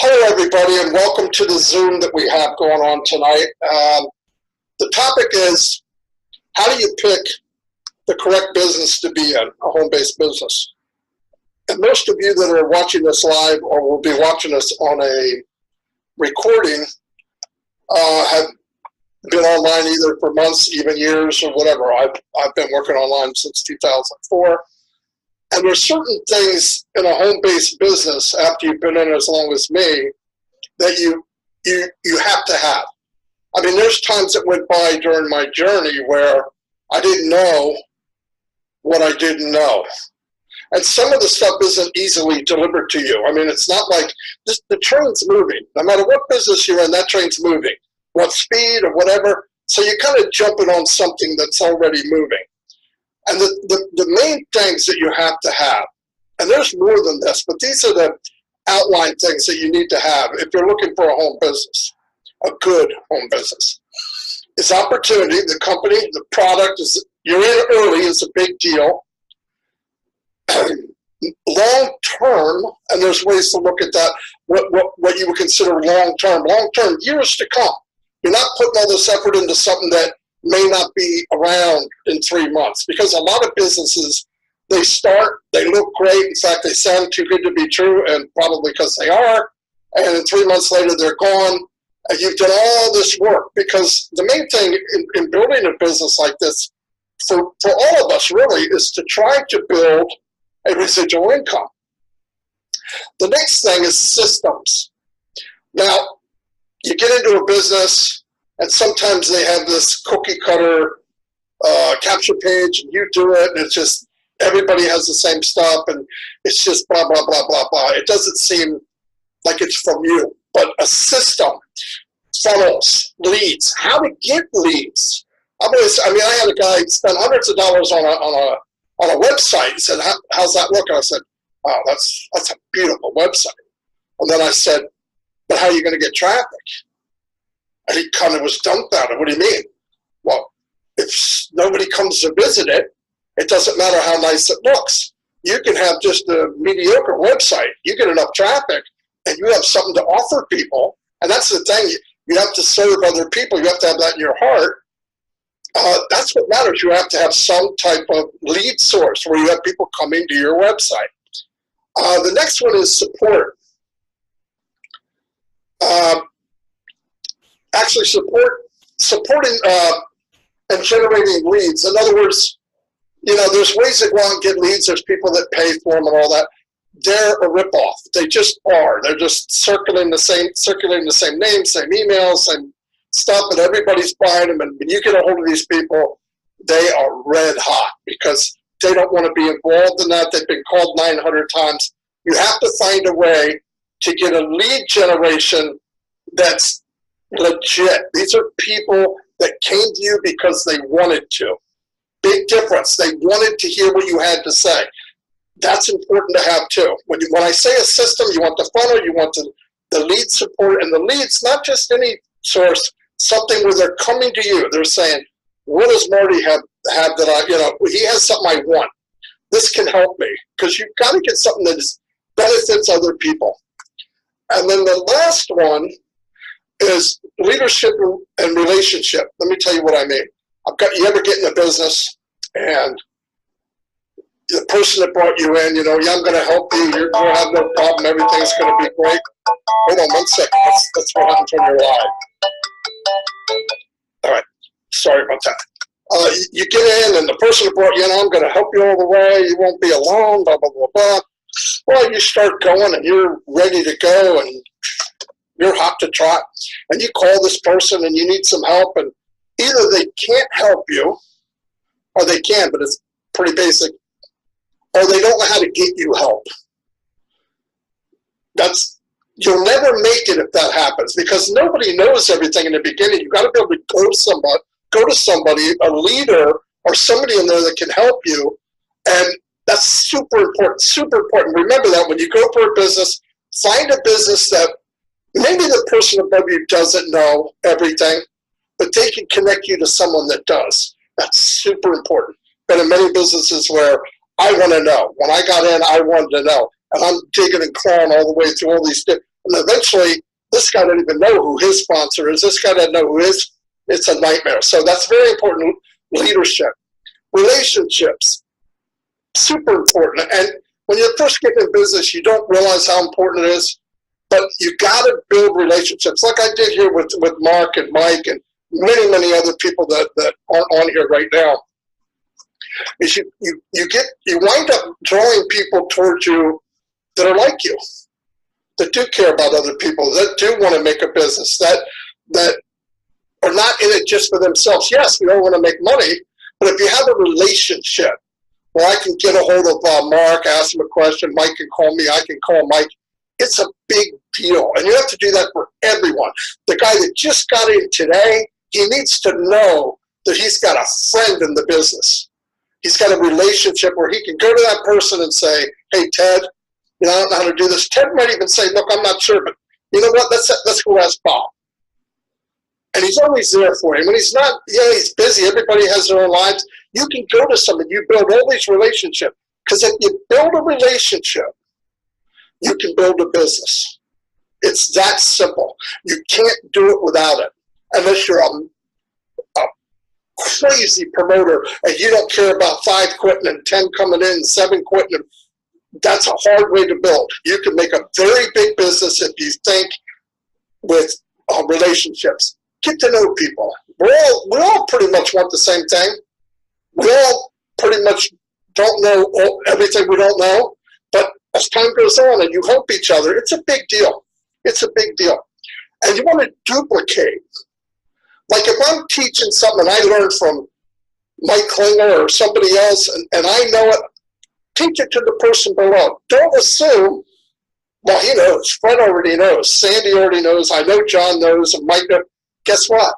Hello, everybody, and welcome to the Zoom that we have going on tonight. The topic is, how do you pick the correct business to be in, a home-based business? And most of you that are watching this live or will be watching us on a recording have been online either for months, even years, or whatever. I've been working online since 2004. And there's certain things in a home-based business, after you've been in it as long as me, that you have to have. I mean, there's times that went by during my journey where I didn't know what I didn't know. And some of the stuff isn't easily delivered to you. I mean, it's not like the train's moving. No matter what business you're in, that train's moving. What speed or whatever. So you're kind of jumping on something that's already moving. And the main things that you have to have, and there's more than this, but these are the outline things that you need to have if you're looking for a home business, a good home business, is opportunity. The company, the product, is you're in early is a big deal. Long term, and there's ways to look at that, what you would consider long term. Long term, years to come. You're not putting all this effort into something that may not be around in 3 months, because a lot of businesses, they start, they look great. In fact, they sound too good to be true, and probably because they are. And then 3 months later, they're gone. And you've done all this work, because the main thing in building a business like this, for all of us really, is to try to build a residual income. The next thing is systems. Now, you get into a business, and sometimes they have this cookie cutter capture page, and you do it, and it's just everybody has the same stuff, and it's just blah, blah, blah, blah, blah. It doesn't seem like it's from you. But a system, funnels, leads, how to get leads. I had a guy spend hundreds of dollars on a website. He said, how's that look? And I said, wow, that's a beautiful website. And then I said, but how are you going to get traffic? And he kind of was dumbfounded. What do you mean? Well, if nobody comes to visit it, it doesn't matter how nice it looks. You can have just a mediocre website. You get enough traffic, and you have something to offer people. And that's the thing. You have to serve other people. You have to have that in your heart. That's what matters. You have to have some type of lead source where you have people coming to your website. The next one is support. Actually supporting and generating leads. In other words, there's ways to go out and get leads. There's people that pay for them and all that. They're a ripoff. They just are. They're just circulating the same name, same emails, same stuff, and everybody's buying them. And when you get a hold of these people, they are red hot because they don't want to be involved in that. They've been called 900 times. You have to find a way to get a lead generation that's legit. These are people that came to you because they wanted to. Big difference. They wanted to hear what you had to say. That's important to have too. When I say a system, you want the funnel, you want the lead support, and the leads, not just any source, something where they're coming to you. They're saying, what does Marty have that he has something I want. This can help me, because you've got to get something that benefits other people. And then the last one is leadership and relationship. Let me tell you what I mean. You ever get in a business and the person that brought you in, yeah, I'm going to help you. You'll have no problem. Everything's going to be great. Hold on 1 second. That's what happens when you're live. All right. Sorry about that. You get in, and the person that brought you in, I'm going to help you all the way. You won't be alone, blah, blah, blah, blah. Well, you start going, and you're ready to go, and you're hot to trot. And you call this person, and you need some help, and either they can't help you, or they can, but it's pretty basic, or they don't know how to get you help. You'll never make it if that happens, because nobody knows everything in the beginning. You've got to be able to go to somebody, a leader, or somebody in there that can help you, and that's super important, super important. Remember that when you go for a business, find a business that maybe the person above you doesn't know everything, but they can connect you to someone that does. That's super important. Been in many businesses where I want to know. When I got in, I wanted to know. And I'm digging and clawing all the way through all these. And And eventually, this guy doesn't even know who his sponsor is. This guy doesn't know who his, it's a nightmare. So that's very important. Leadership. Relationships, super important. And when you're first getting in business, you don't realize how important it is, but you got to build relationships like I did here with Mark and Mike and many other people that aren't on here right now. Is you wind up drawing people towards you that are like you, that do care about other people, that do want to make a business, that are not in it just for themselves. Yes, we all want to make money, but if you have a relationship where I can get a hold of Mark, ask him a question, Mike can call me, I can call Mike, it's a big deal. And you have to do that for everyone. The guy that just got in today, he needs to know that he's got a friend in the business. He's got a relationship where he can go to that person and say, hey, Ted, I don't know how to do this. Ted might even say, look, I'm not sure, but you know what, let's go ask Bob. And he's always there for him. When he's not, he's busy. Everybody has their own lives. You can go to someone. You build all these relationships. Because if you build a relationship, you can build a business. It's that simple. You can't do it without it. Unless you're a crazy promoter and you don't care about 5 quitting and 10 coming in and 7 quitting. That's a hard way to build. You can make a very big business if you think with relationships. Get to know people. We all pretty much want the same thing. We all pretty much don't know everything we don't know, but as time goes on and you help each other, it's a big deal. It's a big deal. And you want to duplicate. Like if I'm teaching something I learned from Mike Klinger or somebody else and I know it, teach it to the person below. Don't assume, well, he knows. Fred already knows. Sandy already knows. I know John knows and Mike knows. Guess what?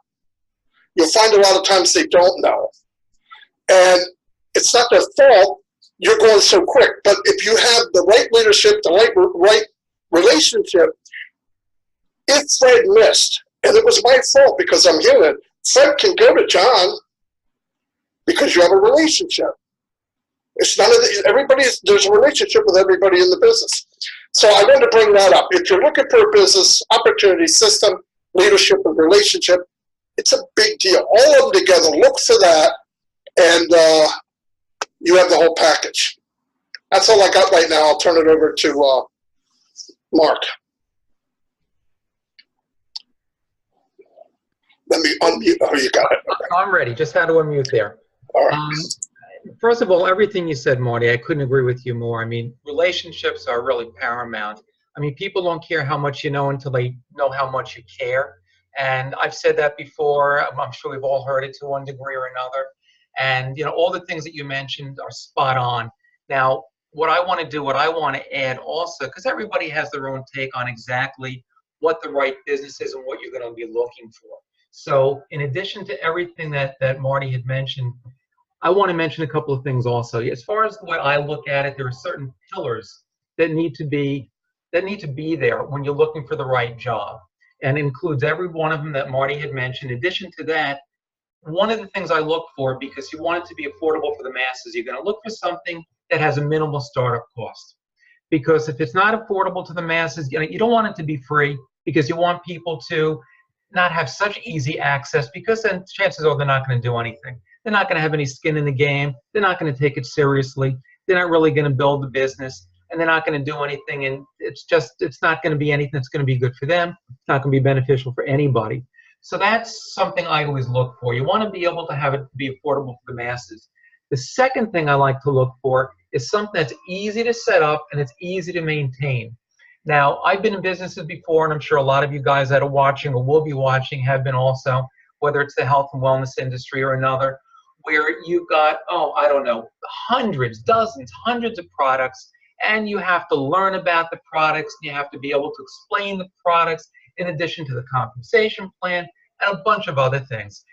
You'll find a lot of times they don't know. And it's not their fault. You're going so quick. But if you have the right leadership, the right relationship, if Fred missed, and it was my fault because I'm human, Fred can go to John because you have a relationship. It's none of there's a relationship with everybody in the business. So I wanted to bring that up. If you're looking for a business opportunity system, leadership and relationship, it's a big deal. All of them together, look for that, and you have the whole package. That's all I got right now. I'll turn it over to Mark. Let me unmute. Oh, you got it. Okay. I'm ready. Just had to unmute there. All right. First of all, everything you said, Marty, I couldn't agree with you more. I mean, relationships are really paramount. I mean, people don't care how much you know until they know how much you care. And I've said that before. I'm sure we've all heard it to one degree or another. And, all the things that you mentioned are spot on. Now, what I want to do, what I want to add also, because everybody has their own take on exactly what the right business is and what you're going to be looking for. So in addition to everything that Marty had mentioned, I want to mention a couple of things also. As far as the way I look at it, there are certain pillars that need to be there when you're looking for the right job, and includes every one of them that Marty had mentioned. In addition to that, one of the things I look for, because you want it to be affordable for the masses, you're going to look for something that has a minimal startup cost. Because if it's not affordable to the masses, you don't want it to be free, because you want people to not have such easy access, because then chances are they're not going to do anything. They're not going to have any skin in the game. They're not going to take it seriously. They're not really going to build the business, and they're not going to do anything. And it's not going to be anything that's going to be good for them. It's not going to be beneficial for anybody. So that's something I always look for. You want to be able to have it be affordable for the masses. The second thing I like to look for is something that's easy to set up and it's easy to maintain. Now, I've been in businesses before, and I'm sure a lot of you guys that are watching or will be watching have been also, whether it's the health and wellness industry or another, where you've got, I don't know, hundreds, dozens, hundreds of products, and you have to learn about the products, and you have to be able to explain the products in addition to the compensation plan and a bunch of other things.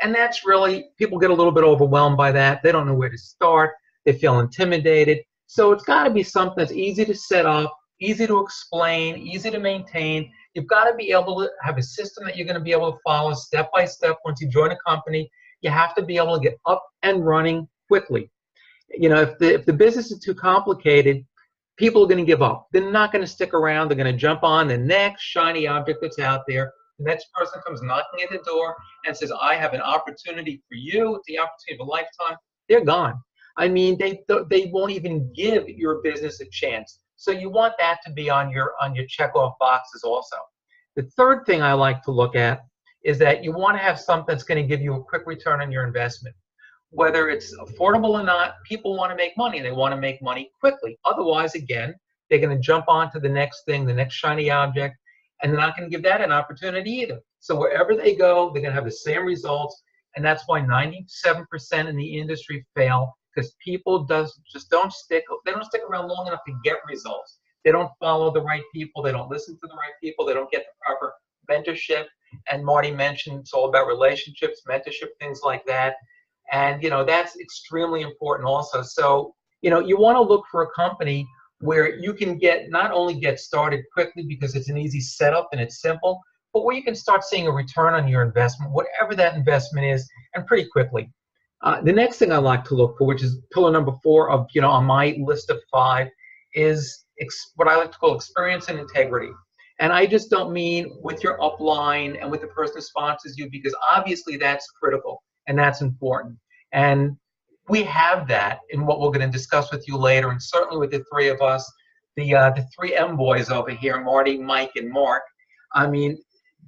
And that's really, people get a little bit overwhelmed by that. They don't know where to start. They feel intimidated. So it's got to be something that's easy to set up, easy to explain, easy to maintain. You've got to be able to have a system that you're going to be able to follow step by step once you join a company. You have to be able to get up and running quickly. If the business is too complicated, people are going to give up. They're not going to stick around. They're going to jump on the next shiny object that's out there. The next person comes knocking at the door and says, I have an opportunity for you. It's the opportunity of a lifetime. They're gone. I mean, they won't even give your business a chance. So you want that to be on your checkoff boxes also. The third thing I like to look at is that you want to have something that's going to give you a quick return on your investment. Whether it's affordable or not, people want to make money. They want to make money quickly. Otherwise, again, they're going to jump on to the next thing, the next shiny object, and they're not going to give that an opportunity either. So wherever they go, they're going to have the same results, and that's why 97% in the industry fail, because people just don't stick. They don't stick around long enough to get results. They don't follow the right people. They don't listen to the right people. They don't get the proper mentorship. And Marty mentioned it's all about relationships, mentorship, things like that. And, that's extremely important also. So, you want to look for a company where you can not only get started quickly because it's an easy setup and it's simple, but where you can start seeing a return on your investment, whatever that investment is, and pretty quickly. The next thing I like to look for, which is pillar number 4 of, on my list of 5, is what I like to call experience and integrity. And I just don't mean with your upline and with the person who sponsors you, because obviously that's critical and that's important. And we have that in what we're going to discuss with you later, and certainly with the 3 of us, the 3 M boys over here, Marty, Mike, and Mark. I mean,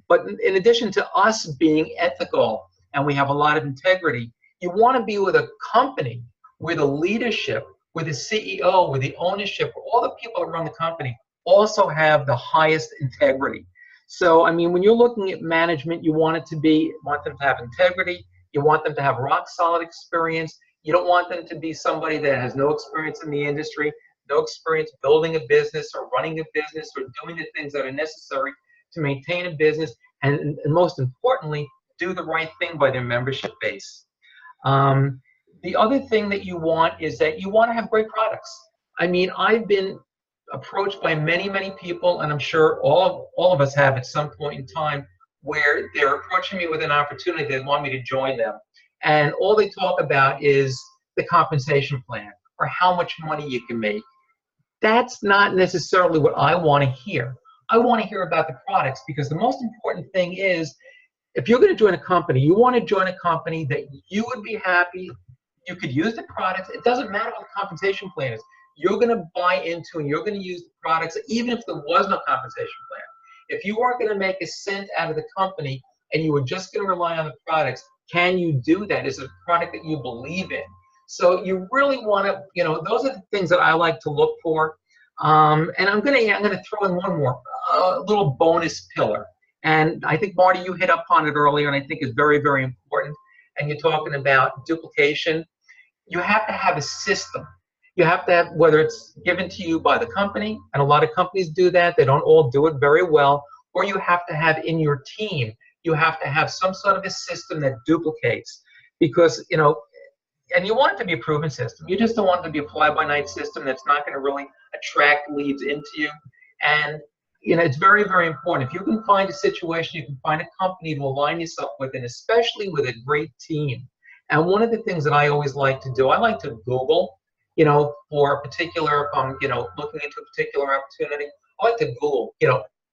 but in addition to us being ethical and we have a lot of integrity, you want to be with a company where the leadership, where the CEO, where the ownership, where all the people that run the company also have the highest integrity. So, I mean, when you're looking at management, you want them to have integrity. You want them to have rock solid experience. You don't want them to be somebody that has no experience in the industry, no experience building a business or running a business or doing the things that are necessary to maintain a business, and most importantly, do the right thing by their membership base. The other thing that you want is that you want to have great products. I mean, I've been approached by many, many people, and I'm sure all of us have at some point in time, where they're approaching me with an opportunity. They want me to join them. And all they talk about is the compensation plan or how much money you can make. That's not necessarily what I want to hear. I want to hear about the products, because the most important thing is, if you're going to join a company, you want to join a company that you would be happy, you could use the products. It doesn't matter what the compensation plan is. You're going to buy into and you're going to use the products, even if there was no compensation plan. If you weren't going to make a cent out of the company and you were just going to rely on the products, can you do that? Is it a product that you believe in? So you really want to, those are the things that I like to look for. And I'm going to throw in one more, little bonus pillar. And I think, Marty, you hit upon it earlier, and I think it's very, very important. And you're talking about duplication. You have to have a system. You have to have, whether it's given to you by the company, and a lot of companies do that. They don't all do it very well. Or you have to have in your team, you have to have some sort of a system that duplicates. Because, and you want it to be a proven system. You just don't want it to be a fly-by-night system that's not going to really attract leads into you. And, it's very, very important. If you can find a situation, you can find a company to align yourself with, and especially with a great team. And one of the things that I always like to do, I like to Google, for a particular, looking into a particular opportunity, I like to Google,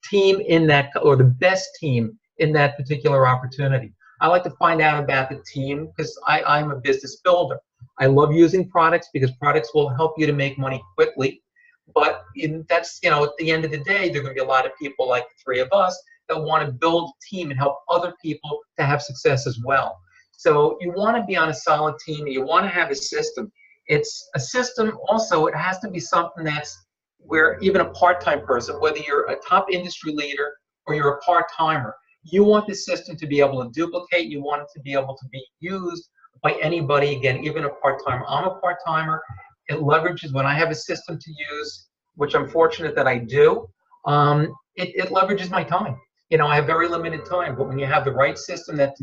team in that, or the best team in that particular opportunity. I like to find out about the team because I'm a business builder. I love using products because products will help you to make money quickly. But that's, at the end of the day, there are going to be a lot of people like the 3 of us that want to build a team and help other people to have success as well. So you want to be on a solid team. You want to have a system. It's a system also, it has to be something that's where even a part-time person, whether you're a top industry leader or you're a part-timer, you want the system to be able to duplicate. You want it to be able to be used by anybody, again, even a part-timer. I'm a part-timer. It leverages, when I have a system to use, which I'm fortunate that I do, it leverages my time. I have very limited time, but when you have the right system that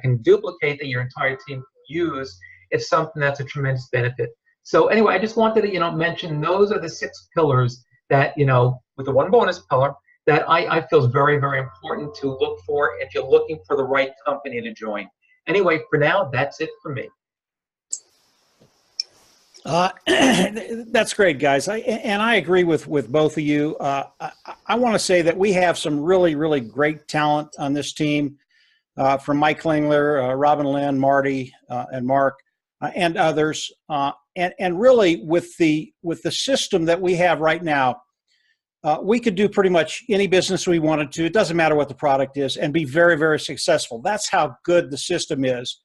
can duplicate that your entire team can use, it's something that's a tremendous benefit. So anyway, I just wanted to, mention those are the 6 pillars that, with the one bonus pillar, that I feel is very, very important to look for if you're looking for the right company to join. Anyway, for now, that's it for me. That's great, guys. And I agree with both of you. I want to say that we have some really, really great talent on this team, from Mike Klingler, Robin Lynn, Marty, and Mark, and others. And really, with the system that we have right now, we could do pretty much any business we wanted to. It doesn't matter what the product is, and be very, very successful. That's how good the system is.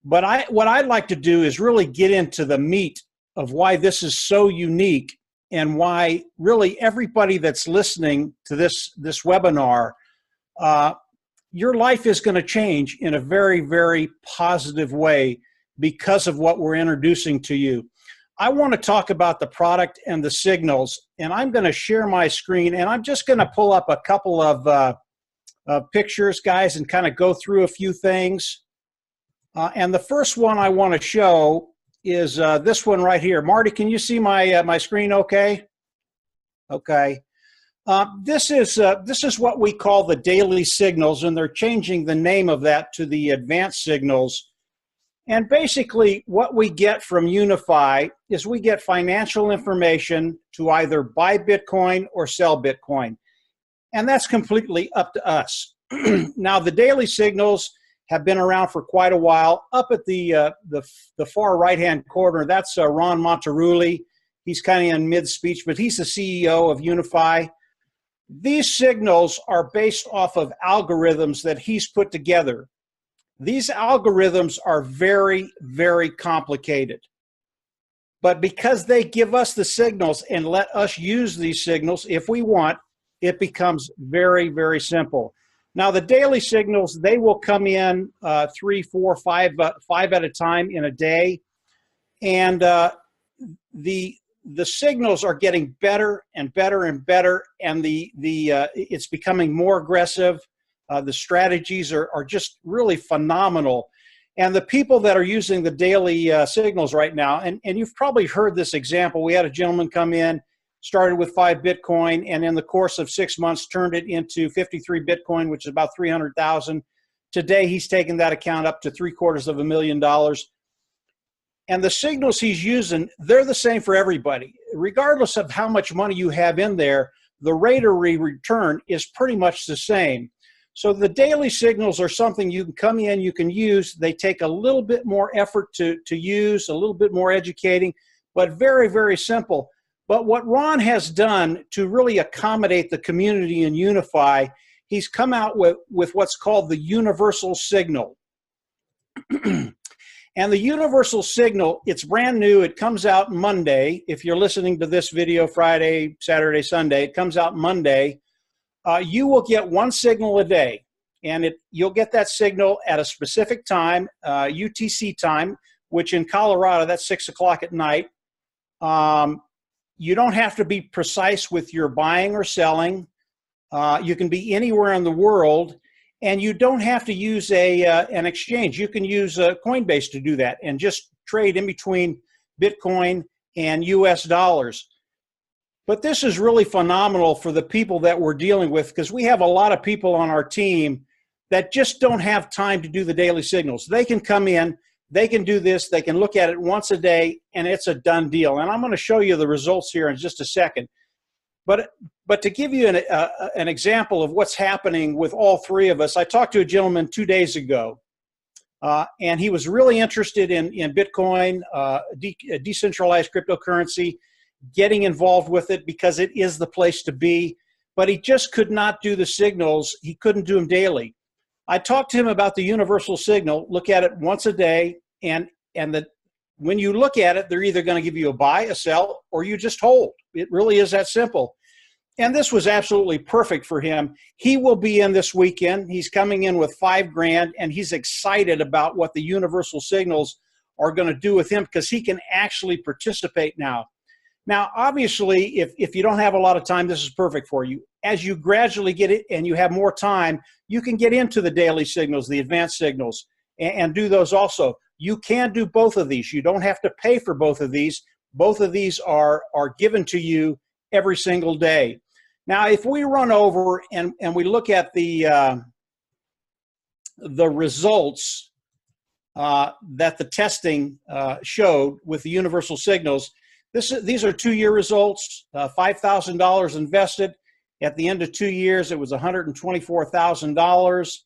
But what I'd like to do is really get into the meat of why this is so unique, and why really everybody that's listening to this webinar, your life is going to change in a very, very positive way because of what we're introducing to you. I want to talk about the product and the signals, and I'm going to share my screen, and I'm just going to pull up a couple of pictures, guys, and kind of go through a few things. And the first one I want to show is this one right here. Marty, can you see my screen okay? Okay. This is what we call the daily signals, and they're changing the name of that to the advanced signals. And basically what we get from Unifii is we get financial information to either buy Bitcoin or sell Bitcoin. And that's completely up to us. Now, the daily signals have been around for quite a while. Up at the far right-hand corner, that's Ron Monterulli. He's kind of in mid-speech, but he's the CEO of Unifii. These signals are based off of algorithms that he's put together. These algorithms are very, very complicated. But because they give us the signals and let us use these signals if we want, it becomes very, very simple. Now, the daily signals, they will come in 3, 4, 5 at a time in a day. And the signals are getting better and better and better, and it's becoming more aggressive. The strategies are just really phenomenal. And the people that are using the daily signals right now, and you've probably heard this example. We had a gentleman come in, started with 5 Bitcoin, and in the course of 6 months turned it into 53 Bitcoin, which is about 300,000. Today, he's taken that account up to $750,000. And the signals he's using, they're the same for everybody. Regardless of how much money you have in there, the rate of return is pretty much the same. So the daily signals are something you can come in, you can use. They take a little bit more effort to use, a little bit more educating, but very, very simple. But what Ron has done to really accommodate the community in Unifii, he's come out with what's called the universal signal. And the universal signal, it's brand new. It comes out Monday. If you're listening to this video Friday, Saturday, Sunday, it comes out Monday. You will get one signal a day, and you'll get that signal at a specific time, UTC time, which in Colorado, that's 6 o'clock at night. You don't have to be precise with your buying or selling. You can be anywhere in the world, and you don't have to use an exchange. You can use Coinbase to do that and just trade in between Bitcoin and US dollars. But this is really phenomenal for the people that we're dealing with, because we have a lot of people on our team that just don't have time to do the daily signals. They can come in, they can do this, they can look at it once a day, and it's a done deal. And I'm going to show you the results here in just a second. But to give you an example of what's happening with all three of us, I talked to a gentleman 2 days ago, and he was really interested in Bitcoin, decentralized cryptocurrency, getting involved with it because it is the place to be, but he just could not do the signals. He couldn't do them daily. I talked to him about the universal signal. Look at it once a day, and when you look at it, they're either going to give you a buy, a sell, or you just hold. It really is that simple. And this was absolutely perfect for him. He will be in this weekend. He's coming in with $5,000, and he's excited about what the universal signals are going to do with him, because he can actually participate now. Now, obviously, if you don't have a lot of time, this is perfect for you. As you gradually get it and you have more time, you can get into the daily signals, the advanced signals, and do those also. You can do both of these. You don't have to pay for both of these. Both of these are given to you every single day. Now, if we run over and we look at the results, that the testing showed with the universal signals. These are 2-year results, $5,000 invested. At the end of 2 years, it was $124,000.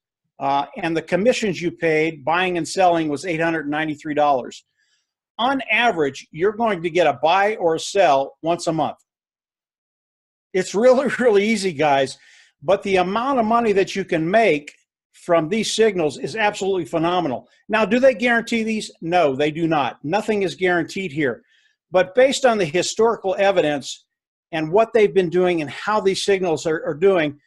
And the commissions you paid buying and selling was $893. On average, you're going to get a buy or a sell once a month. It's really, really easy, guys. But the amount of money that you can make from these signals is absolutely phenomenal. Now, do they guarantee these? No, they do not. Nothing is guaranteed here. But based on the historical evidence and what they've been doing and how these signals are doing,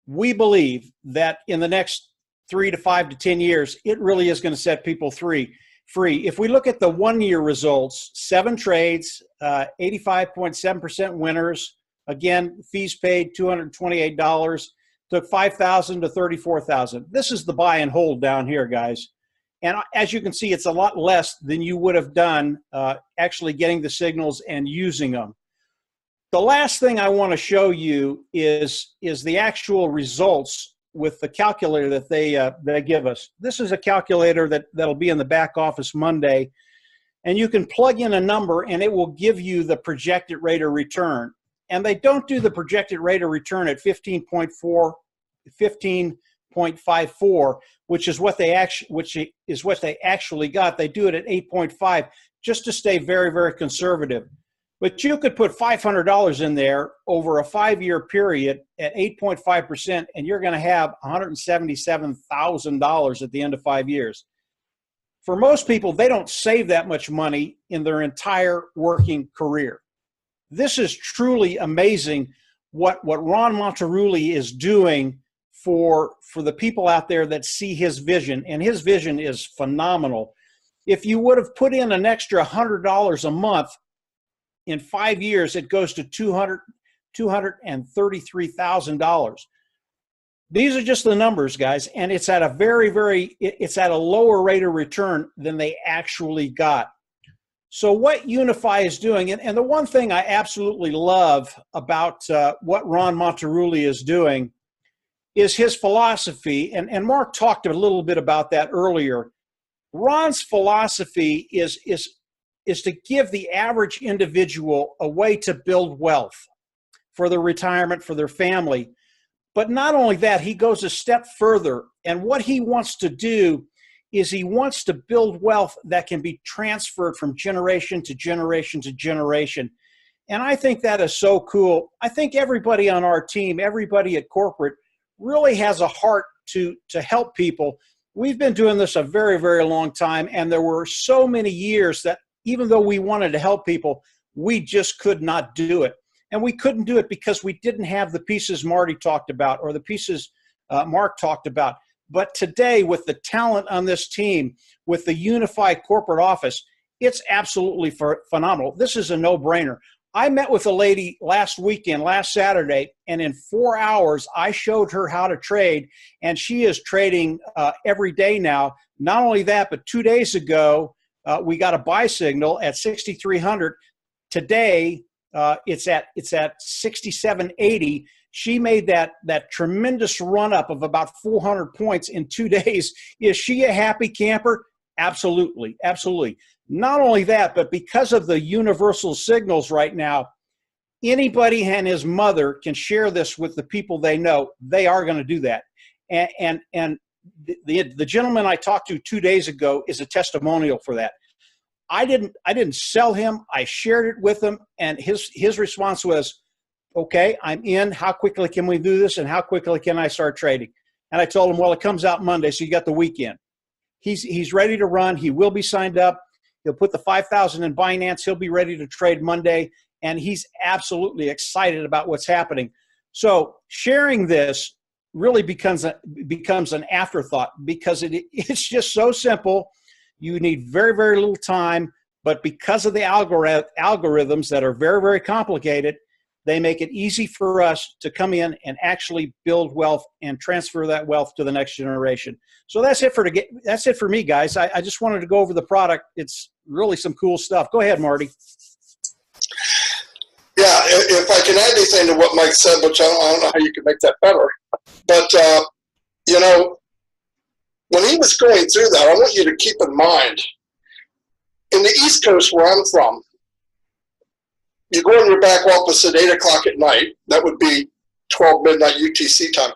we believe that in the next 3 to 5 to 10 years, it really is going to set people free. If we look at the 1-year results, 7 trades, 85.7% winners. Again, fees paid $228, took $5,000 to $34,000. This is the buy and hold down here, guys. And as you can see, it's a lot less than you would have done actually getting the signals and using them. The last thing I want to show you is the actual results with the calculator that they give us. This is a calculator that'll be in the back office Monday, and you can plug in a number and it will give you the projected rate of return. And they don't do the projected rate of return at 15.54, which is what they actually got. They do it at 8.5 just to stay very, very conservative. But you could put $500 in there over a 5-year period at 8.5%, and you're going to have $177,000 at the end of 5 years. For most people, they don't save that much money in their entire working career. This is truly amazing what Ron Monterulli is doing for the people out there that see his vision, and his vision is phenomenal. If you would have put in an extra $100 a month, in 5 years, it goes to $233,000. These are just the numbers, guys, and it's at a it's at a lower rate of return than they actually got. So what Unifii is doing, and the one thing I absolutely love about what Ron Monterulli is doing is his philosophy, and Mark talked a little bit about that earlier. Ron's philosophy is to give the average individual a way to build wealth for their retirement, for their family. But not only that, he goes a step further. And what he wants to do is he wants to build wealth that can be transferred from generation to generation to generation. And I think that is so cool. I think everybody on our team, everybody at corporate, really has a heart to help people. We've been doing this a very, very long time, and there were so many years that even though we wanted to help people, we just could not do it. And we couldn't do it because we didn't have the pieces Marty talked about or the pieces Mark talked about. But today, with the talent on this team, with the Unifii corporate office, it's absolutely phenomenal. This is a no-brainer. I met with a lady last weekend, last Saturday, and in 4 hours, I showed her how to trade, and she is trading every day now. Not only that, but 2 days ago, we got a buy signal at 6,300. Today, it's at 6,780. She made that tremendous run up of about 400 points in 2 days. Is she a happy camper? Absolutely, absolutely. Not only that, but because of the universal signals right now, anybody and his mother can share this with the people they know. They are going to do that. And the gentleman I talked to 2 days ago is a testimonial for that. I didn't sell him. I shared it with him, and his response was, "Okay, I'm in. How quickly can we do this, and how quickly can I start trading?" And I told him, "Well, it comes out Monday, so you got the weekend." He's ready to run. He will be signed up. He'll put the 5,000 in Binance. He'll be ready to trade Monday, and he's absolutely excited about what's happening. So sharing this really becomes an afterthought because it's just so simple. You need very, very little time, but because of the algorithms that are very, very complicated, they make it easy for us to come in and actually build wealth and transfer that wealth to the next generation. So that's it for me, guys. I just wanted to go over the product. It's really some cool stuff. Go ahead, Marty. Yeah, if I can add anything to what Mike said, which I don't know how you can make that better, but when he was going through that, I want you to keep in mind, in the East Coast where I'm from, you go in your back office at 8 o'clock at night, that would be 12 midnight UTC time,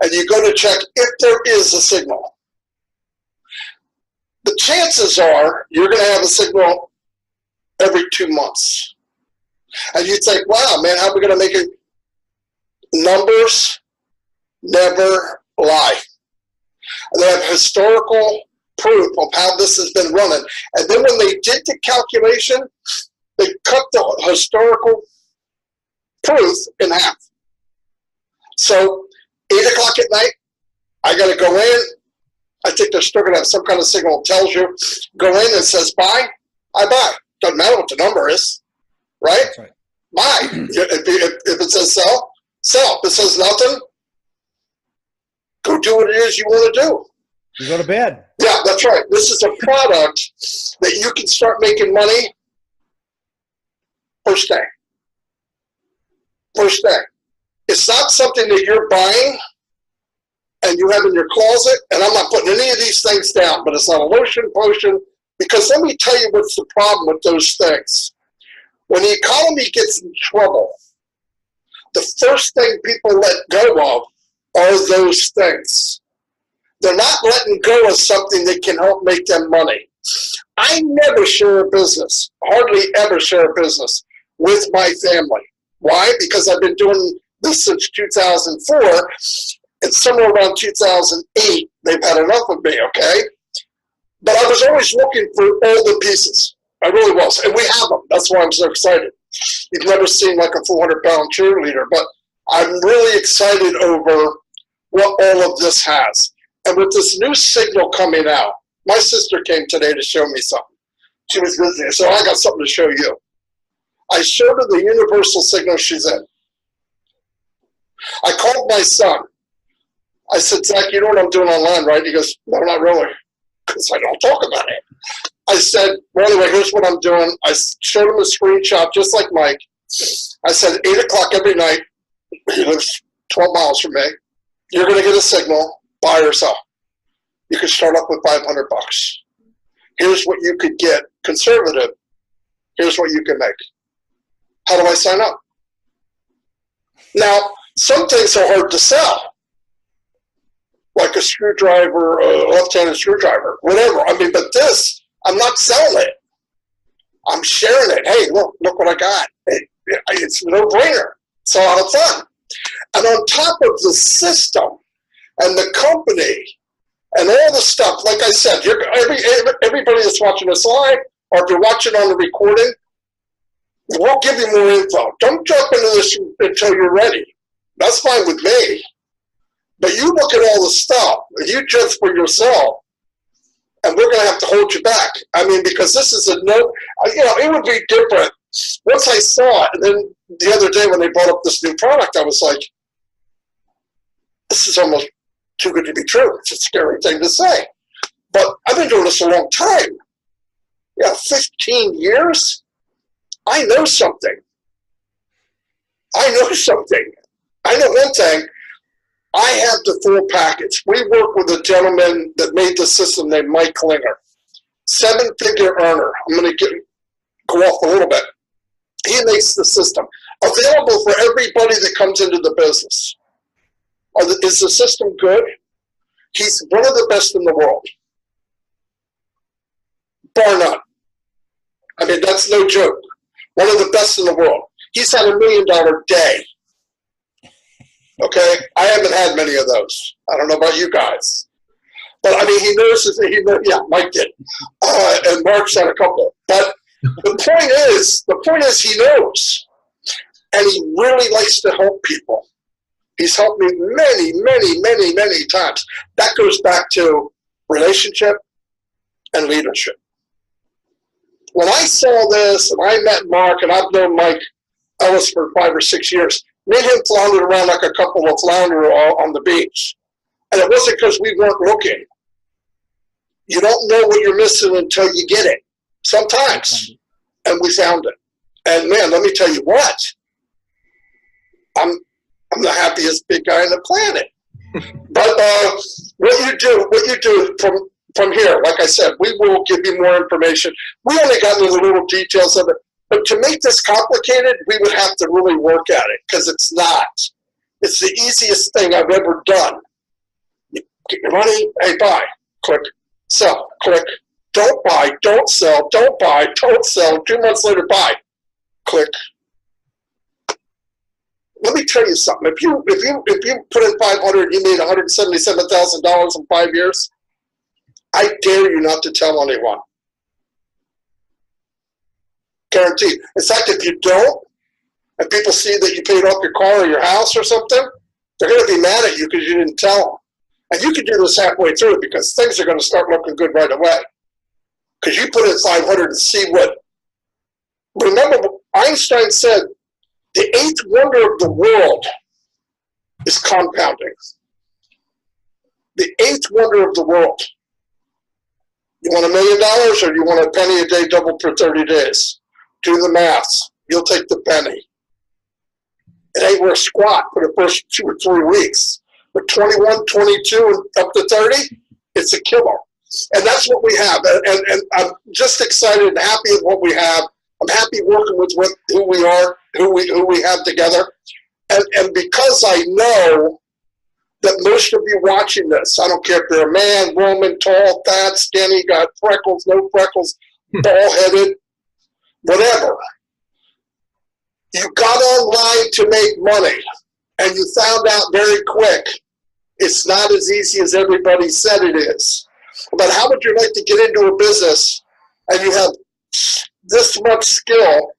and you go to check if there is a signal. The chances are you're going to have a signal every 2 months. And you think, wow, man, how are we going to make it? Numbers never lie. And they have historical proof of how this has been running. And then when they did the calculation, they cut the historical proof in half. So 8 o'clock at night, I got to go in. I think they're still going to have some kind of signal that tells you, go in and says buy, I buy. Doesn't matter what the number is, right? That's right. Buy. If it says sell, sell. If it says nothing, go do what it is you want to do. You go to bed. Yeah, that's right. This is a product that you can start making money first day. First day. It's not something that you're buying and you have in your closet, and I'm not putting any of these things down, but it's not a lotion, potion, because let me tell you what's the problem with those things. When the economy gets in trouble, the first thing people let go of are those things. They're not letting go of something that can help make them money. I never share a business, hardly ever share a business with my family. Why? Because I've been doing this since 2004, and somewhere around 2008, they've had enough of me, okay? But I was always looking for all the pieces. I really was, and we have them. That's why I'm so excited. You've never seen like a 400-pound cheerleader, but I'm really excited over what all of this has. And with this new signal coming out, my sister came today to show me something. She was visiting, so I got something to show you. I showed her the universal signal she's in. I called my son. I said, Zach, you know what I'm doing online, right? He goes, no, not really, because I don't talk about it. I said, well, anyway, here's what I'm doing. I showed him a screenshot, just like Mike. I said, 8 o'clock every night, he lives 12 miles from me, you're going to get a signal, buy or sell. You can start off with $500. Here's what you could get, conservative. Here's what you can make. How do I sign up? Now, some things are hard to sell, like a screwdriver, a left-handed screwdriver, whatever. I mean, but this, I'm not selling it. I'm sharing it. Hey, look what I got. It's a no-brainer. It's a lot of fun. And on top of the system and the company and all the stuff, like I said, everybody that's watching this live, or if you're watching on the recording, we'll give you more info. Don't jump into this until you're ready. That's fine with me. But you look at all the stuff, and you judge for yourself, and we're going to have to hold you back. I mean, because this is a no, it would be different. Once I saw it, and then the other day when they brought up this new product, I was like, this is almost too good to be true. It's a scary thing to say. But I've been doing this a long time. 15 years. I know something. I know one thing. I have the full package. We work with a gentleman that made the system named Mike Klinger. 7-figure earner. I'm going to go off a little bit. He makes the system available for everybody that comes into the business. Is the system good? He's one of the best in the world. Bar none. I mean, that's no joke. One of the best in the world. He's had $1 million day. Okay? I haven't had many of those. I don't know about you guys. But, I mean, he knows, yeah, Mike did. And Mark's had a couple. But the point is he knows. And he really likes to help people. He's helped me many, many, many, many times. That goes back to relationship and leadership. When I saw this, and I met Mark, and I've known Mike Ellis for 5 or 6 years, me and him floundered around like a couple of flounder on the beach. And it wasn't because we weren't looking. You don't know what you're missing until you get it. Sometimes. And we found it. And man, let me tell you what. I'm the happiest big guy on the planet. But what you do from here, like I said, we will give you more information. We only got into the little details of it, but to make this complicated, we would have to really work at it because it's not. It's the easiest thing I've ever done. Get your money, hey, buy, click, sell, click, don't buy, don't sell, don't buy, don't sell. 2 months later, buy, click. Let me tell you something. If you put in 500, you made $177,000 in 5 years. I dare you not to tell anyone. Guaranteed. In fact, if you don't, and people see that you paid off your car or your house or something, they're going to be mad at you because you didn't tell them. And you can do this halfway through because things are going to start looking good right away. Because you put in 500 and see what. Remember, Einstein said, the eighth wonder of the world is compounding. The eighth wonder of the world. You want $1 million or you want a penny a day doubled for 30 days? Do the maths. You'll take the penny. It ain't worth squat for the first 2 or 3 weeks. But 21, 22, and up to 30, it's a killer. And that's what we have. And I'm just excited and happy with what we have. I'm happy working with who we are, who we have together. And because I know that most of you watching this, I don't care if you're a man, woman, tall, fat, skinny, got freckles, no freckles, bald-headed, whatever. You got online to make money, and you found out very quick it's not as easy as everybody said it is. But how would you like to get into a business and you have this much skill,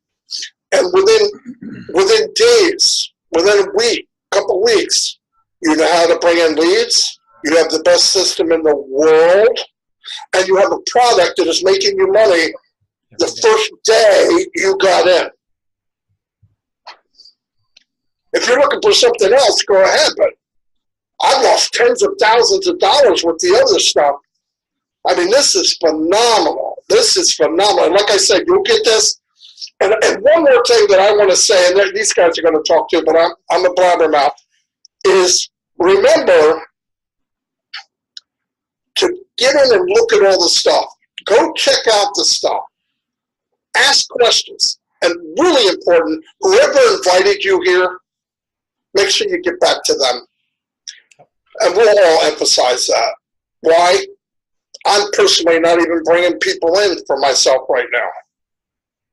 and within days, within a week, couple weeks, you know how to bring in leads, you have the best system in the world, and you have a product that is making you money the first day you got in. If you're looking for something else, go ahead, but I've lost tens of thousands of dollars with the other stuff. I mean, this is phenomenal. This is phenomenal. And like I said, you'll get this. And one more thing that I want to say, and these guys are going to talk too, but I'm a blabbermouth, is remember to get in and look at all the stuff. Go check out the stuff. Ask questions. And really important, whoever invited you here, make sure you get back to them. And we'll all emphasize that. Why? I'm personally not even bringing people in for myself right now.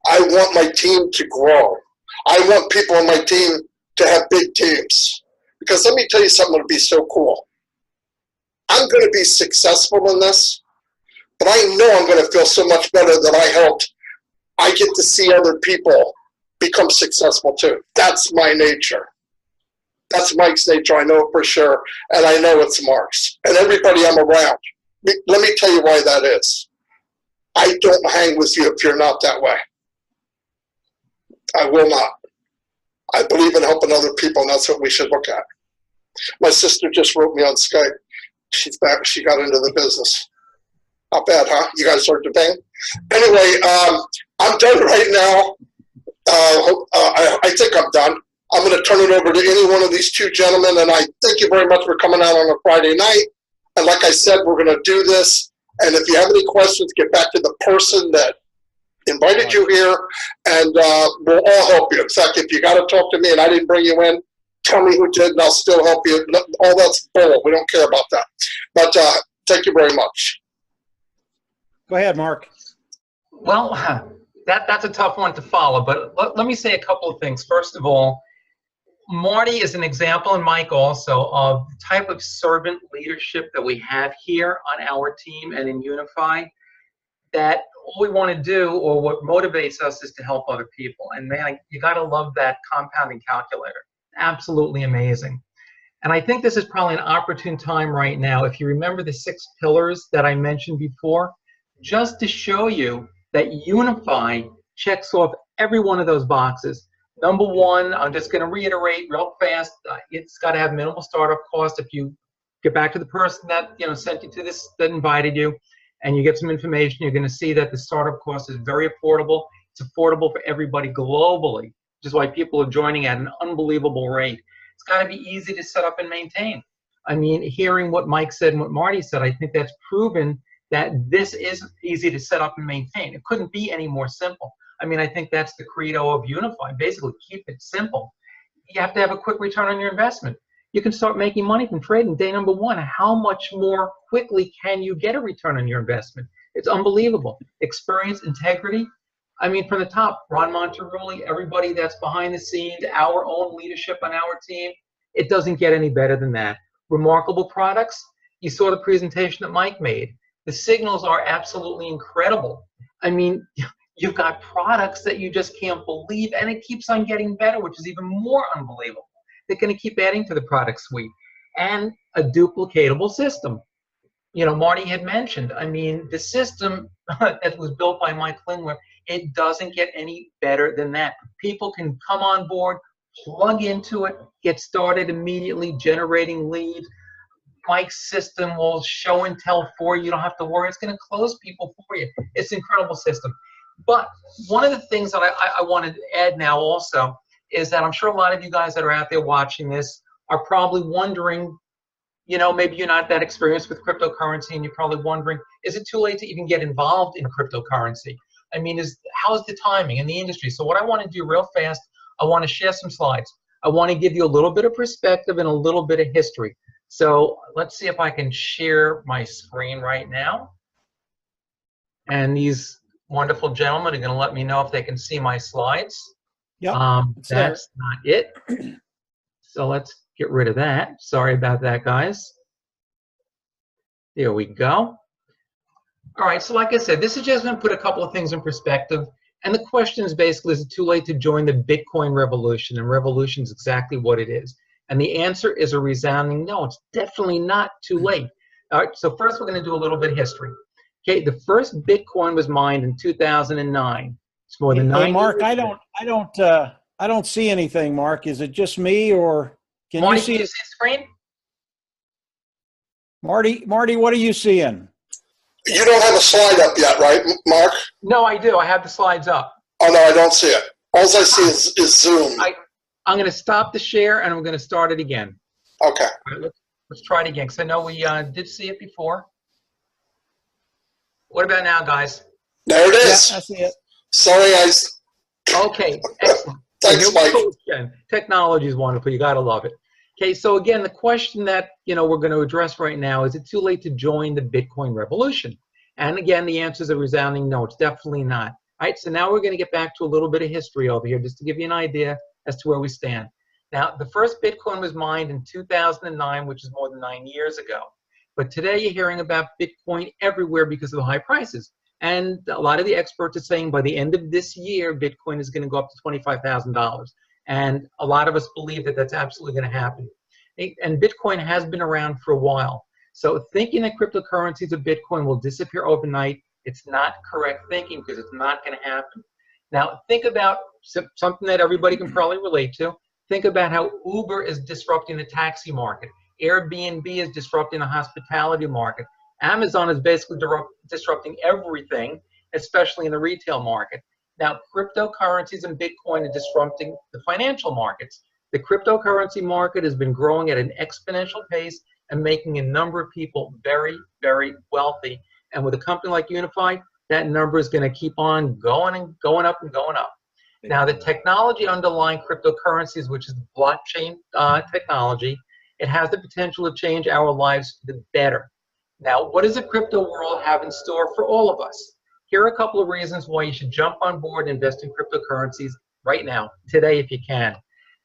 I want my team to grow. I want people on my team to have big teams. Because let me tell you something that would be so cool. I'm going to be successful in this, but I know I'm going to feel so much better that I helped. I get to see other people become successful too. That's my nature. That's Mike's nature. I know it for sure. And I know it's Mark's. And everybody I'm around. Let me tell you why that is. I don't hang with you if you're not that way. I will not. I believe in helping other people, and that's what we should look at. My sister just wrote me on Skype. She's back. She got into the business. Not bad, huh? You guys heard the bang? Anyway, I'm done right now. I think I'm done. I'm going to turn it over to any one of these two gentlemen, and I thank you very much for coming out on a Friday night. And like I said, we're going to do this. And if you have any questions, get back to the person that invited you here, and we'll all help you. In fact, if you got to talk to me and I didn't bring you in, tell me who did, and I'll still help you. All that's bull. We don't care about that. But thank you very much. Go ahead, Mark. Well, that's a tough one to follow, but let me say a couple of things. First of all, Marty is an example, and Mike also, of the type of servant leadership that we have here on our team and in Unifii, that all we want to do, or what motivates us, is to help other people. And man, you got to love that compounding calculator. Absolutely amazing. And I think this is probably an opportune time right now, if you remember the 6 pillars that I mentioned before, just to show you that Unifii checks off every one of those boxes. Number 1, I'm just going to reiterate real fast, it's got to have minimal startup cost. If you get back to the person that sent you to this, that invited you, and you get some information, you're going to see that the startup cost is very affordable. It's affordable for everybody globally, which is why people are joining at an unbelievable rate. It's got to be easy to set up and maintain. I mean, hearing what Mike said and what Marty said, I think that's proven that this is easy to set up and maintain. It couldn't be any more simple. I mean, I think that's the credo of Unifii. Basically, keep it simple. You have to have a quick return on your investment. You can start making money from trading day number one. How much more quickly can you get a return on your investment? It's unbelievable. Experience, integrity. I mean, from the top, Ron Monterulli, everybody that's behind the scenes, our own leadership on our team, it doesn't get any better than that. Remarkable products. You saw the presentation that Mike made. The signals are absolutely incredible. I mean, you've got products that you just can't believe, and it keeps on getting better, which is even more unbelievable. They're going to keep adding to the product suite, and a duplicatable system. You know, Marty had mentioned, I mean, the system that was built by Mike Klingler, it doesn't get any better than that. People can come on board, plug into it, get started immediately generating leads. Mike's system will show and tell for you. You don't have to worry. It's going to close people for you. It's an incredible system. But one of the things that I wanted to add now also is that I'm sure a lot of you guys that are out there watching this are probably wondering, you know, maybe you're not that experienced with cryptocurrency and you're probably wondering, is it too late to even get involved in cryptocurrency? I mean, how's the timing in the industry? So what I want to do real fast, I want to share some slides. I want to give you a little bit of perspective and a little bit of history. So let's see if I can share my screen right now. And these wonderful gentlemen are going to let me know if they can see my slides. Yep, that's not it. So let's get rid of that. Sorry about that, guys. There we go. All right, so like I said, this is just going to put a couple of things in perspective. And the question is basically, is it too late to join the Bitcoin revolution? And revolution is exactly what it is. And the answer is a resounding no. It's definitely not too late. All right, so first we're going to do a little bit of history. Okay, the first Bitcoin was mined in 2009. It's more than 9 Hey, Mark, years. I don't see anything, Mark. Is it just me, or Marty, you see can you it? see the screen? Marty, what are you seeing? You don't have a slide up yet, right, Mark? No, I do. I have the slides up. Oh, no, I don't see it. All I see is Zoom. I'm going to stop the share, and I'm going to start it again. Okay. All right, let's try it again, because I know we did see it before. What about now, guys? There it is. Yeah, I see it. Sorry, Okay, excellent. Thanks, So here we Mike. go again. Technology is wonderful. You got to love it. Okay, so again, the question that we're going to address right now is: it too late to join the Bitcoin revolution? And again, the answer is a resounding no. It's definitely not. All right, so now we're going to get back to a little bit of history over here, just to give you an idea as to where we stand. Now, the first Bitcoin was mined in 2009, which is more than 9 years ago. But today you're hearing about Bitcoin everywhere because of the high prices. And a lot of the experts are saying by the end of this year, Bitcoin is going to go up to $25,000. And a lot of us believe that that's absolutely going to happen. And Bitcoin has been around for a while. So thinking that cryptocurrencies of Bitcoin will disappear overnight, it's not correct thinking, because it's not going to happen. Now, think about something that everybody can probably relate to. Think about how Uber is disrupting the taxi market. Airbnb is disrupting the hospitality market. Amazon is basically disrupting everything, especially in the retail market. Now, cryptocurrencies and Bitcoin are disrupting the financial markets. The cryptocurrency market has been growing at an exponential pace and making a number of people very, very wealthy. And with a company like Unifii, that number is going to keep on going and going up and going up. Now, the technology underlying cryptocurrencies, which is blockchain technology, it has the potential to change our lives for the better. Now, what does the crypto world have in store for all of us? Here are a couple of reasons why you should jump on board and invest in cryptocurrencies right now, today if you can.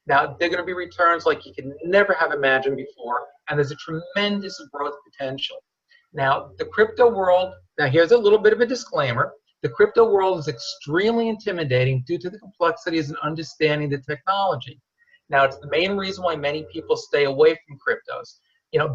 Now, they're going to be returns like you can never have imagined before, and there's a tremendous growth potential. Now, the crypto world, now here's a little bit of a disclaimer. The crypto world is extremely intimidating due to the complexities and understanding the technology. Now, it's the main reason why many people stay away from cryptos.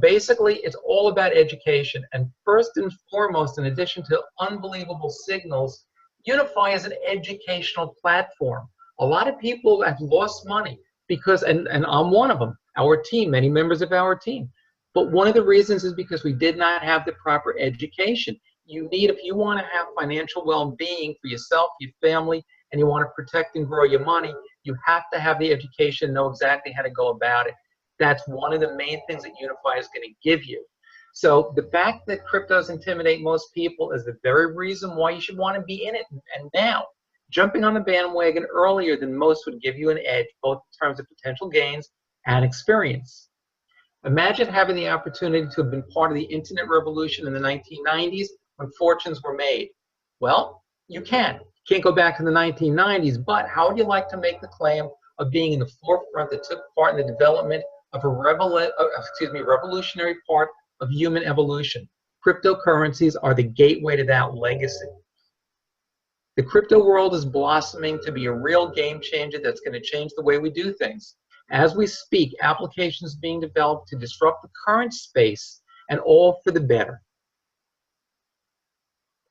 Basically, it's all about education. And first and foremost, in addition to unbelievable signals, Unifii is an educational platform. A lot of people have lost money because, and I'm one of them, our team, many members of our team. But one of the reasons is because we did not have the proper education. If you want to have financial well-being for yourself, your family, and you want to protect and grow your money, you have to have the education, know exactly how to go about it. That's one of the main things that Unifii is going to give you. So the fact that cryptos intimidate most people is the very reason why you should want to be in it. And now, jumping on the bandwagon earlier than most would give you an edge, both in terms of potential gains and experience. Imagine having the opportunity to have been part of the internet revolution in the 1990s when fortunes were made. Well, you can. You can't go back to the 1990s, but how would you like to make the claim of being in the forefront that took part in the development of a revolutionary part of human evolution? Cryptocurrencies are the gateway to that legacy. The crypto world is blossoming to be a real game changer that's going to change the way we do things. As we speak, applications being developed to disrupt the current space, and all for the better.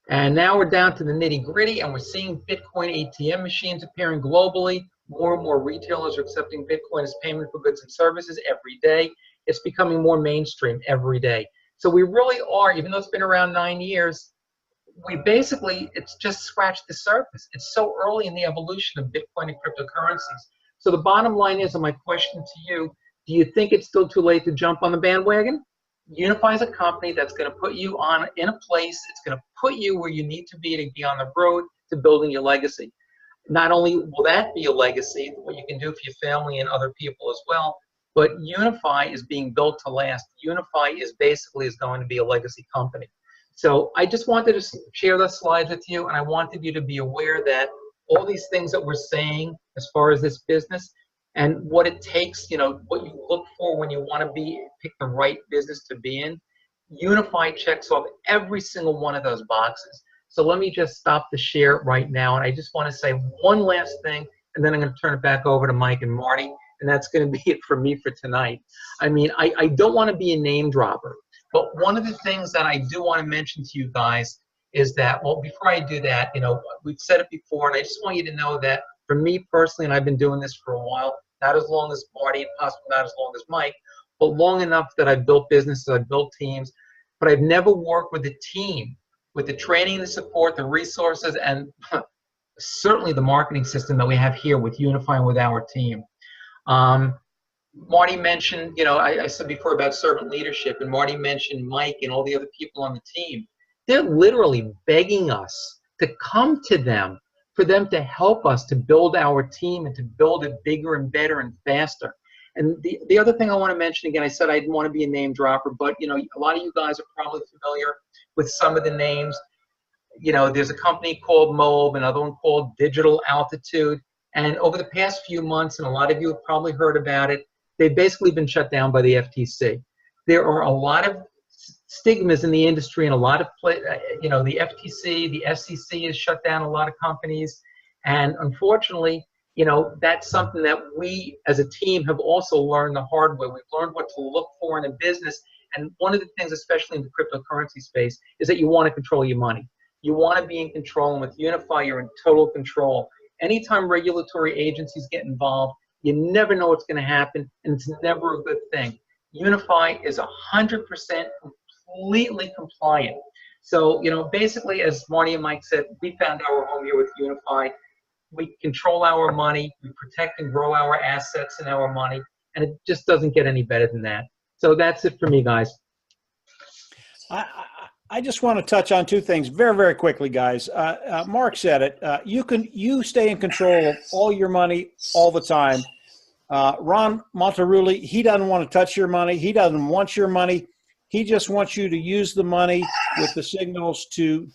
And now we're down to the nitty-gritty, and we're seeing Bitcoin ATM machines appearing globally. More and more retailers are accepting Bitcoin as payment for goods and services every day. It's becoming more mainstream every day. So we really are, even though it's been around 9 years, it's just scratched the surface. It's so early in the evolution of Bitcoin and cryptocurrencies. So the bottom line is, and my question to you, do you think it's still too late to jump on the bandwagon? Unifii is a company that's going to put you in a place, it's going to put you where you need to be on the road to building your legacy. Not only will that be a legacy, what you can do for your family and other people as well, but Unifii is being built to last. Unifii is going to be a legacy company. So I just wanted to share those slides with you, and I wanted you to be aware that all these things that we're saying as far as this business and what it takes, what you look for when you want to pick the right business to be in, Unifii checks off every single one of those boxes. So let me just stop the share right now, and I just want to say one last thing, and then I'm going to turn it back over to Mike and Marty, and that's going to be it for me for tonight. I mean, I don't want to be a name dropper, but one of the things that I do want to mention to you guys is that, well, before I do that, we've said it before, and I just want you to know that for me personally, and I've been doing this for a while, not as long as Marty and possibly not as long as Mike, but long enough that I've built businesses, I've built teams, but I've never worked with a team with the training, the support, the resources, and certainly the marketing system that we have here with Unifii and with our team. Marty mentioned, I said before about servant leadership, and Marty mentioned Mike and all the other people on the team. They're literally begging us to come to them, for them to help us to build our team and to build it bigger and better and faster. And the other thing I want to mention, again, I said I didn't want to be a name dropper, but a lot of you guys are probably familiar with some of the names. There's a company called Mob, another one called Digital Altitude, and over the past few months, and a lot of you have probably heard about it, they've basically been shut down by the FTC. There are a lot of stigmas in the industry, and a lot of the FTC, the SEC has shut down a lot of companies, and unfortunately, that's something that we as a team have also learned the hard way. We've learned what to look for in a business, and one of the things, especially in the cryptocurrency space, is that you want to control your money. You want to be in control, and with Unifii, you're in total control. Anytime regulatory agencies get involved, you never know what's going to happen, and it's never a good thing. Unifii is 100% completely compliant. So, basically, as Marty and Mike said, we found our home here with Unifii. We control our money, we protect and grow our assets and our money, and it just doesn't get any better than that. So that's it for me, guys. I just want to touch on two things very, very quickly, guys. Mark said it. You stay in control of all your money all the time. Ron Monterulli, he doesn't want to touch your money. He doesn't want your money. He just wants you to use the money with the signals to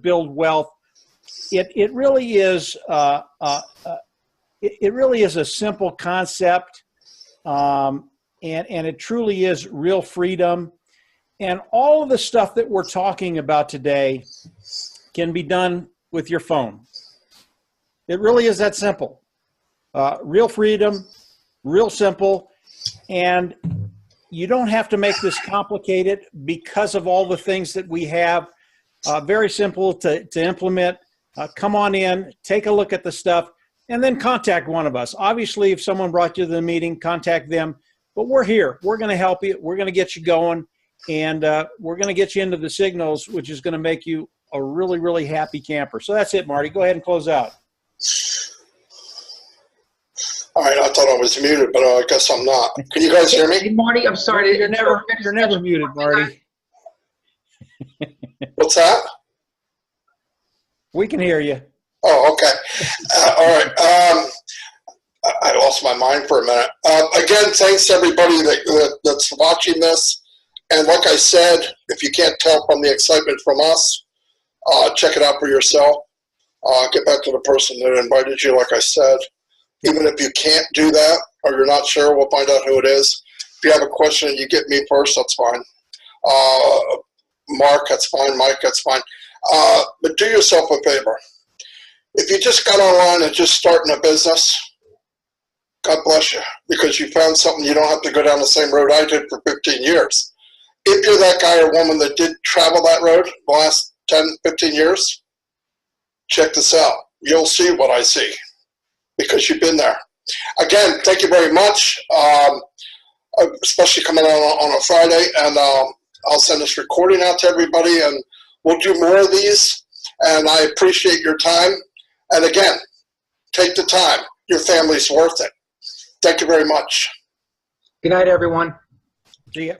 build wealth. It really is it really is a simple concept, and it truly is real freedom. And all of the stuff that we're talking about today can be done with your phone. It really is that simple. Real freedom, real simple, and you don't have to make this complicated because of all the things that we have. Very simple to implement. Come on in, take a look at the stuff, and then contact one of us. Obviously, if someone brought you to the meeting, contact them. But we're here. We're going to help you. We're going to get you going, and we're going to get you into the signals, which is going to make you a really, really happy camper. So that's it, Marty. Go ahead and close out. All right, I thought I was muted, but I guess I'm not. Can you guys hear Hey, me? Marty, I'm sorry. You're never muted, Marty. What's that? We can hear you. Oh, okay. All right. I lost my mind for a minute. Again, thanks everybody that's watching this. And like I said, if you can't tell from the excitement from us, check it out for yourself. Get back to the person that invited you, like I said. Even if you can't do that or you're not sure, we'll find out who it is. If you have a question, you get me first, that's fine. Mark, that's fine. Mike, that's fine. But do yourself a favor. If you just got online and just starting a business, God bless you, because you found something. You don't have to go down the same road I did for 15 years. If you're that guy or woman that did travel that road the last 10, 15 years, check this out. You'll see what I see because you've been there. Again, thank you very much, especially coming on a Friday. And I'll send this recording out to everybody, and we'll do more of these. And I appreciate your time. And again, take the time. Your family's worth it. Thank you very much. Good night, everyone. See ya.